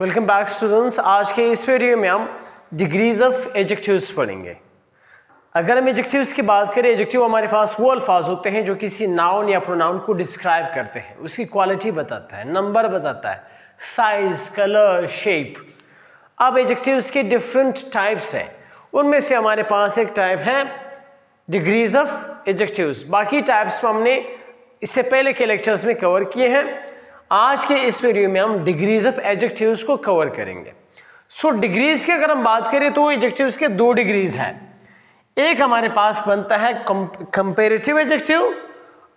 Welcome back students. आज के इस वीडियो में हम डिग्रीज ऑफ एडजेक्टिव्स पढ़ेंगे। अगर हम एडजेक्टिव्स की बात करें, एडजेक्टिव हमारे पास वो अल्फाज होते हैं जो किसी नाउन या प्रोनाउन को डिस्क्राइब करते हैं, उसकी क्वालिटी बताता है, नंबर बताता है, साइज, कलर, शेप। अब एडजेक्टिव्स के डिफरेंट टाइप्स हैं, उनमें से हमारे पास एक टाइप है डिग्रीज ऑफ एडजेक्टिव्स। बाकी टाइप्स को हमने इससे पहले के लेक्चर्स में कवर किए हैं। आज के इस वीडियो में हम डिग्रीज ऑफ एडजेक्टिव्स को कवर करेंगे। सो डिग्रीज की अगर हम बात करें तो एडजेक्टिव्स के दो डिग्रीज हैं। एक हमारे पास बनता है कंपैरेटिव एडजेक्टिव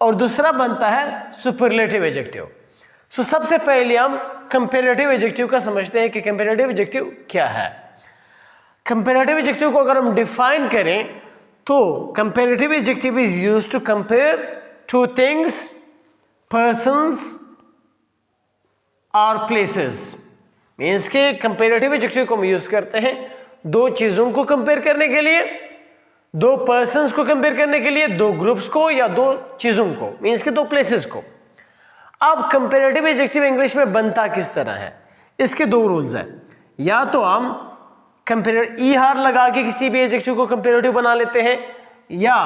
और दूसरा बनता है सुपरलेटिव एडजेक्टिव। सो सबसे पहले हम कंपैरेटिव एडजेक्टिव का समझते हैं कि कंपैरेटिव एडजेक्टिव क्या है। कंपैरेटिव एडजेक्टिव को अगर हम डिफाइन करें तो comparative adjective is used to compare two things, persons और प्लेसेस। मीन्स के कंपैरेटिव एडजेक्टिव को हम यूज करते हैं दो चीजों को कंपेयर करने के लिए, दो पर्सन्स को कंपेयर करने के लिए, दो ग्रुप्स को या दो चीजों को, मीन्स के दो प्लेसेस को। अब कंपैरेटिव एडजेक्टिव इंग्लिश में बनता किस तरह है, इसके दो रूल्स हैं। या तो हम कंपेयर ER लगा के किसी भी एडजेक्टिव को कंपैरेटिव बना लेते हैं या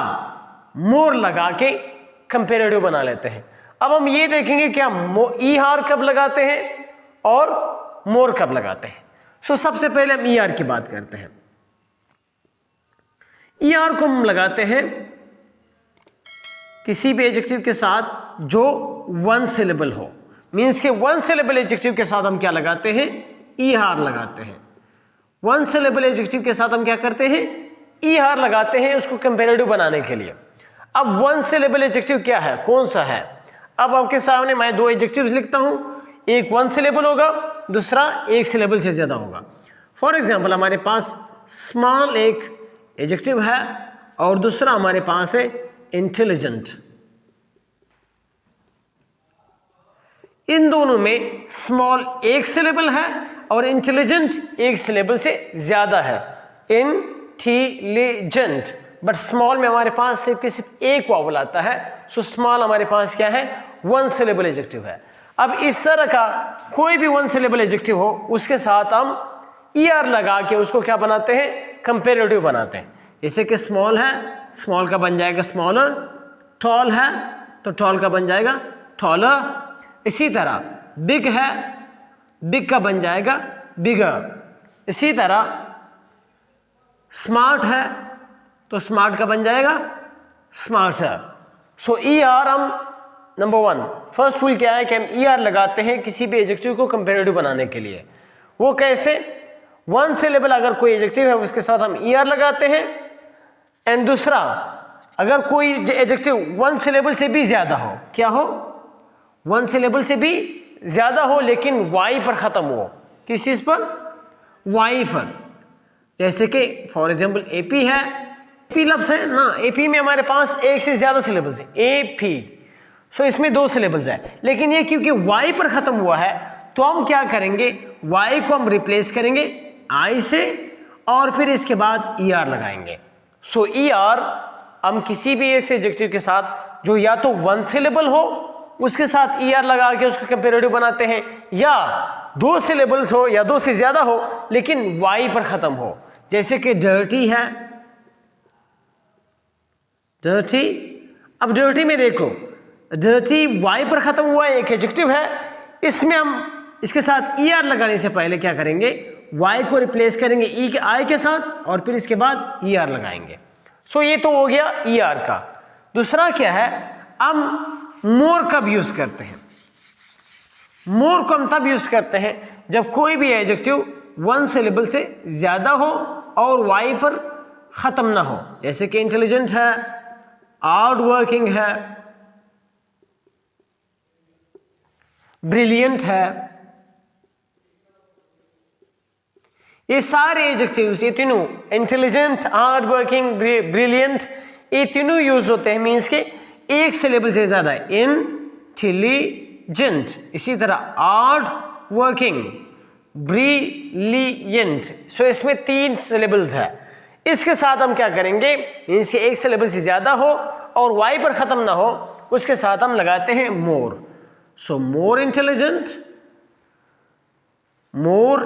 मोर लगा के कंपैरेटिव बना लेते हैं। अब हम ये देखेंगे कि हम ER कब लगाते हैं और मोर कब लगाते हैं। सो सबसे पहले हम ER की बात करते हैं। ER को हम लगाते हैं किसी भी एडजेक्टिव के साथ जो वन सिलेबल हो। मीन्स के वन सिलेबल एडजेक्टिव के साथ हम क्या लगाते हैं, ER लगाते हैं। वन सिलेबल एडजेक्टिव के साथ हम क्या करते हैं, ER लगाते हैं उसको कंपैरेटिव बनाने के लिए। अब वन सिलेबल एडजेक्टिव क्या है, कौन सा है। अब आपके सामने मैं दो एडजेक्टिव्स लिखता हूं, एक वन सिलेबल होगा, दूसरा एक सिलेबल से ज्यादा होगा। फॉर एग्जांपल हमारे पास स्मॉल एक एडजेक्टिव है और दूसरा हमारे पास है इंटेलिजेंट। इन दोनों में स्मॉल एक सिलेबल है और इंटेलिजेंट एक सिलेबल से ज्यादा है, इंटेलिजेंट। बट स्मॉल में हमारे पास सिर्फ एक वावल आता है। सो स्मॉल हमारे पास क्या है, वन सिलेबल एडजेक्टिव है। अब इस तरह का कोई भी वन सिलेबल एडजेक्टिव हो उसके साथ हम ER लगा के उसको क्या बनाते हैं, कंपैरेटिव बनाते हैं। जैसे कि स्मॉल है, स्मॉल का बन जाएगा स्मॉलर। टॉल है तो टॉल का बन जाएगा टॉलर। इसी तरह बिग है, बिग का बन जाएगा बिगर। इसी तरह स्मार्ट है तो स्मार्ट का बन जाएगा स्मार्टर। सो ER हम नंबर वन फर्स्ट रूल क्या है कि हम ER लगाते हैं किसी भी एडजेक्टिव को कंपैरेटिव बनाने के लिए। वो कैसे, वन सिलेबल अगर कोई एडजेक्टिव है उसके साथ हम ER लगाते हैं। एंड दूसरा, अगर कोई एडजेक्टिव वन सिलेबल से भी ज्यादा हो, क्या हो, वन सिलेबल से भी ज्यादा हो लेकिन Y पर खत्म हो। किस चीज पर, Y पर। जैसे कि फॉर एग्जाम्पल AP है, AP लफ्ज है ना, AP में हमारे पास एक से ज्यादा सिलेबल्स है, AP। सो इसमें दो सिलेबल्स है, लेकिन ये क्योंकि Y पर खत्म हुआ है तो हम क्या करेंगे, Y को हम रिप्लेस करेंगे I से और फिर इसके बाद ER लगाएंगे। सो ER हम किसी भी ऐसे एडजेक्टिव के साथ जो या तो वन सिलेबल हो उसके साथ ER लगा के उसको कंपैरेटिव बनाते हैं, या दो सिलेबल्स हो या दो से ज्यादा हो लेकिन Y पर खत्म हो। जैसे कि डर्टी है, डर्टी। अब डर्टी में देखो, डर्टी Y पर खत्म हुआ एक एडजेक्टिव है, इसमें हम इसके साथ ER लगाने से पहले क्या करेंगे, Y को रिप्लेस करेंगे I के साथ और फिर इसके बाद ER लगाएंगे। सो ये तो हो गया ER का। दूसरा क्या है, हम मोर कब यूज करते हैं, मोर को हम तब यूज करते हैं जब कोई भी एडजेक्टिव वन सिलेबल से ज्यादा हो और Y पर खत्म ना हो। जैसे कि इंटेलिजेंट है, हार्ड वर्किंग है, ब्रिलियंट है। ये सारे एडजेक्टिव्स, ये तीनों इंटेलिजेंट, हार्ड वर्किंग, ब्रिलियंट, ये तीनों यूज होते हैं मीन्स के एक सिलेबल से ज्यादा, इंटेलिजेंट। इसी तरह हार्ड वर्किंग, ब्रिलियंट। सो इसमें तीन सिलेबल्स है। इसके साथ हम क्या करेंगे, मीन्स के एक सिलेबल से ज्यादा हो और Y पर खत्म ना हो उसके साथ हम लगाते हैं more. So more intelligent, more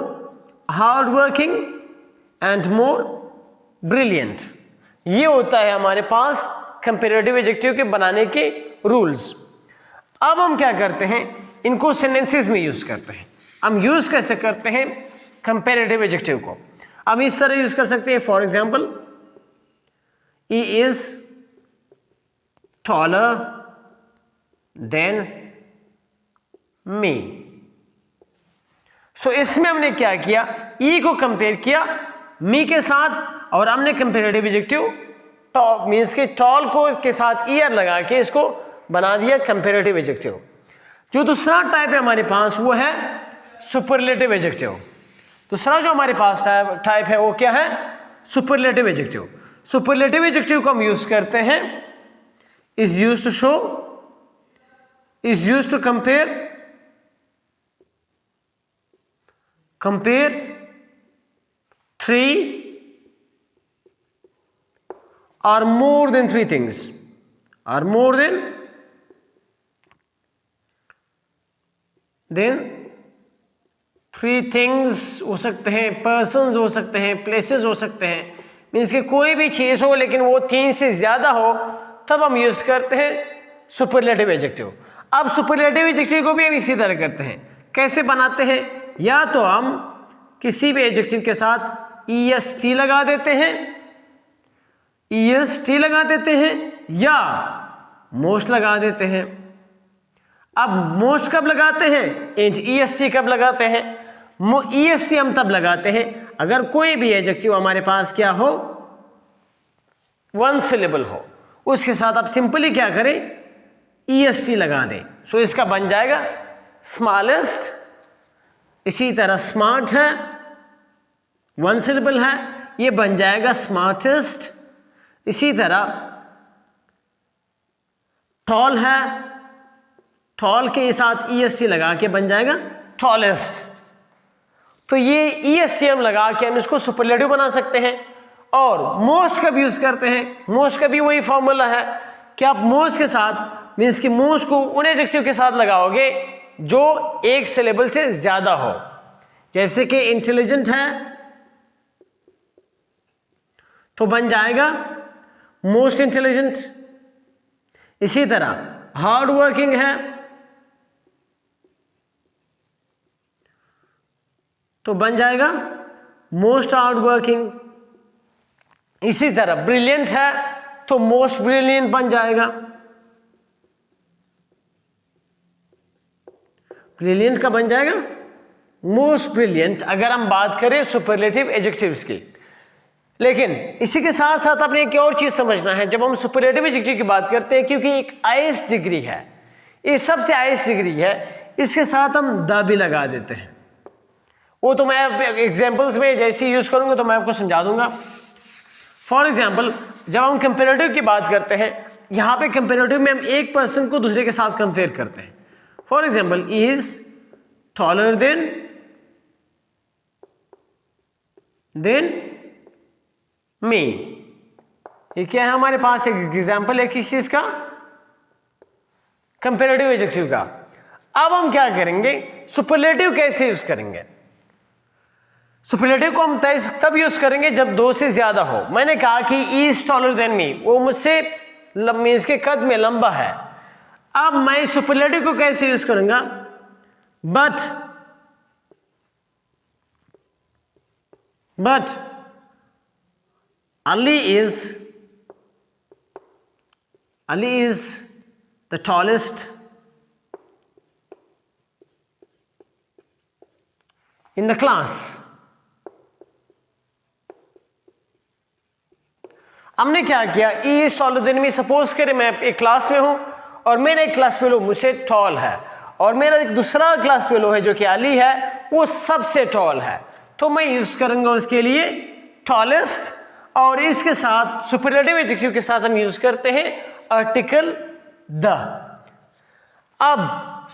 hardworking and more brilliant। ये होता है हमारे पास कंपैरेटिव एडजेक्टिव के बनाने के रूल्स। अब हम क्या करते हैं, इनको सेंटेंसेस में यूज करते हैं। हम यूज कैसे करते हैं कंपैरेटिव एडजेक्टिव को? हम इस तरह यूज कर सकते हैं, for example he is taller than me. So इसमें हमने क्या किया, ई को कंपेयर किया मी के साथ और हमने कंपैरेटिव एडजेक्टिव मींस के टॉल को के साथ ईयर लगा के इसको बना दिया कंपैरेटिव एडजेक्टिव। जो दूसरा टाइप है हमारे पास वो है सुपरलेटिव एडजेक्टिव। दूसरा जो हमारे पास टाइप है वो क्या है, सुपरलेटिव एडजेक्टिव। सुपरलेटिव एडजेक्टिव को हम यूज करते हैं is used to show, is used to compare three or more than three things, or more than three things हो सकते हैं, persons हो सकते हैं, places हो सकते हैं, मीन्स कि कोई भी चीज हो लेकिन वो 3 से ज्यादा हो, तब हम यूज करते हैं सुपरलेटिव एडजेक्टिव। अब सुपरलेटिव एडजेक्टिव को भी हम इसी तरह करते हैं। कैसे बनाते हैं, या तो हम किसी भी एडजेक्टिव के साथ EST लगा देते हैं, EST लगा देते हैं, या मोस्ट लगा देते हैं। अब मोस्ट कब लगाते हैं एंड EST कब लगाते हैं? EST हम तब लगाते हैं अगर कोई भी एडजेक्टिव हमारे पास क्या हो, 1 सिलेबल हो, उसके साथ आप सिंपली क्या करें, EST लगा दें। सो इसका बन जाएगा स्मॉलेस्ट। इसी तरह स्मार्ट है, 1 सिलेबल है, ये बन जाएगा स्मार्टेस्ट। इसी तरह टॉल है, टॉल के साथ EST लगा के बन जाएगा टॉलेस्ट। तो ये EST हम लगा के हम इसको सुपरलेटिव बना सकते हैं। और मोस्ट का भी यूज करते हैं, मोस्ट का भी वही फॉर्मूला है कि आप मोस्ट के साथ मीन्स कि मोस्ट को उन एडजेक्टिव के साथ लगाओगे जो 1 सिलेबल से ज्यादा हो। जैसे कि इंटेलिजेंट है तो बन जाएगा मोस्ट इंटेलिजेंट। इसी तरह हार्ड वर्किंग है तो बन जाएगा मोस्ट हार्ड वर्किंग। इसी तरह ब्रिलियंट है तो मोस्ट ब्रिलियंट बन जाएगा। ब्रिलियंट का बन जाएगा मोस्ट ब्रिलियंट, अगर हम बात करें सुपरलेटिव एडजेक्टिव्स की। लेकिन इसी के साथ साथ आपने एक और चीज समझना है, जब हम सुपरलेटिव एडजेक्टिव की बात करते हैं, क्योंकि एक हाईएस्ट डिग्री है, ये सबसे हाईएस्ट डिग्री है, इसके साथ हम द भी लगा देते हैं। वो तो मैं एग्जांपल्स में जैसे यूज करूंगा तो मैं आपको समझा दूंगा। फॉर एग्जांपल जब हम कंपैरेटिव की बात करते हैं, यहां पे कंपैरेटिव में हम एक पर्सन को दूसरे के साथ कंपेयर करते हैं। For example is taller than मी। ये क्या है हमारे पास, एक एग्जांपल है किस चीज का, कंपैरेटिव एडजेक्टिव का। अब हम क्या करेंगे, सुपरलेटिव कैसे यूज करेंगे? सुपरलेटिव को हम तब यूज करेंगे जब 2 से ज्यादा हो। मैंने कहा कि इज टॉलर देन मी, वो मुझसे मीन्स के कद में लंबा है। अब मैं सुपरलेटिव को कैसे यूज करूंगा, but Ali is the tallest in the class। हमने क्या किया, E is taller than me. Suppose करें मैं एक क्लास में हूं और मेरा एक क्लास फेलो मुझसे टॉल है और मेरा एक दूसरा क्लास फेलो है जो कि अली है, वो सबसे टॉल है, तो मैं यूज करूंगा उसके लिए टॉलेस्ट। और इसके साथ सुपरलेटिव एडजेक्टिव के साथ हम यूज करते हैं आर्टिकल द। अब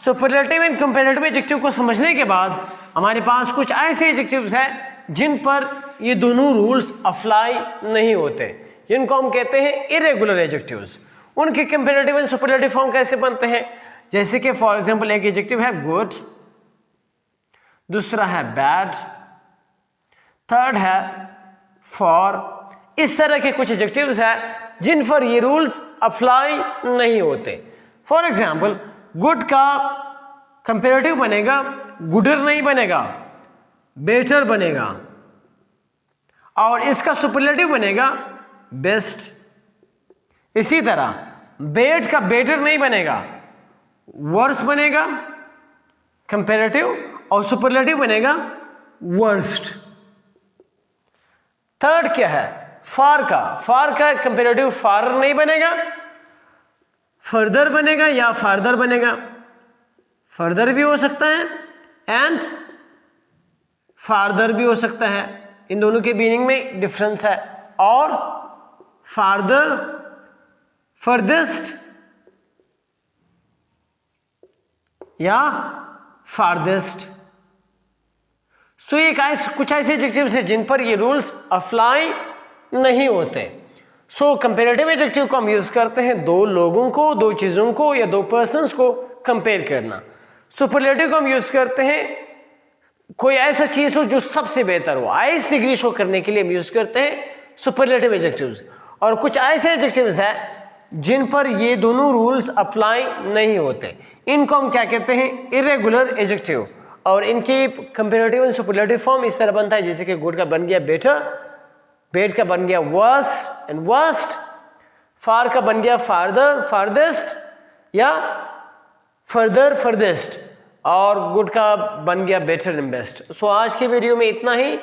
सुपरलेटिव एंड कंपैरेटिव एडजेक्टिव को समझने के बाद हमारे पास कुछ ऐसे एडजेक्टिव्स हैं जिन पर ये दोनों रूल्स अप्लाई नहीं होते, जिनको हम कहते हैं इरेगुलर एडजेक्टिव्स। उनके कंपैरेटिव एंड सुपरलेटिव फॉर्म कैसे बनते हैं? जैसे कि फॉर एग्जांपल एक एडजेक्टिव है गुड, दूसरा है बैड, थर्ड है फॉर। इस तरह के कुछ एडजेक्टिव्स हैं जिन पर ये रूल्स अप्लाई नहीं होते। फॉर एग्जाम्पल, गुड का कंपेरेटिव बनेगा गुडर नहीं बनेगा, बेटर बनेगा, और इसका सुपरलेटिव बनेगा बेस्ट। इसी तरह बेड का बेटर नहीं बनेगा, वर्स बनेगा कंपेरेटिव, और सुपरलेटिव बनेगा वर्स्ट। थर्ड क्या है, फार का कंपेरेटिव फार नहीं बनेगा, फर्दर बनेगा या फार्दर बनेगा। फर्दर भी हो सकता है एंड फार्दर भी हो सकता है, इन दोनों के मीनिंग में डिफरेंस है। और फार्दर, फर्देस्ट या फार्देस्ट। सो ये कुछ ऐसे एडजेक्टिव्स हैं जिन पर ये रूल्स अप्लाई नहीं होते। सो कंपेरेटिव एडजेक्टिव को हम यूज करते हैं दो लोगों को, दो चीजों को या दो पर्सन्स को कंपेयर करना। सुपरलेटिव को हम यूज करते हैं कोई ऐसा चीज हो जो सबसे बेहतर हो, हाईएस्ट डिग्री शो करने के लिए हम यूज करते हैं सुपरलेटिव एडजेक्टिव्स। और कुछ ऐसे एडजेक्टिव्स हैं जिन पर ये दोनों रूल्स अप्लाई नहीं होते, इनको हम क्या कहते हैं, इरेगुलर एडजेक्टिव। और इनकी कंपेरेटिव एंड सुपरलेटिव फॉर्म इस तरह बनता है जैसे कि गुड का बन गया बेटर, बेड का बन गया वर्स एंड वर्स्ट, फार का बन गया फार्दर, फार्देस्ट या फर्दर, फर्देस्ट, और गुड का बन गया बेटर एंड बेस्ट। सो आज के वीडियो में इतना ही।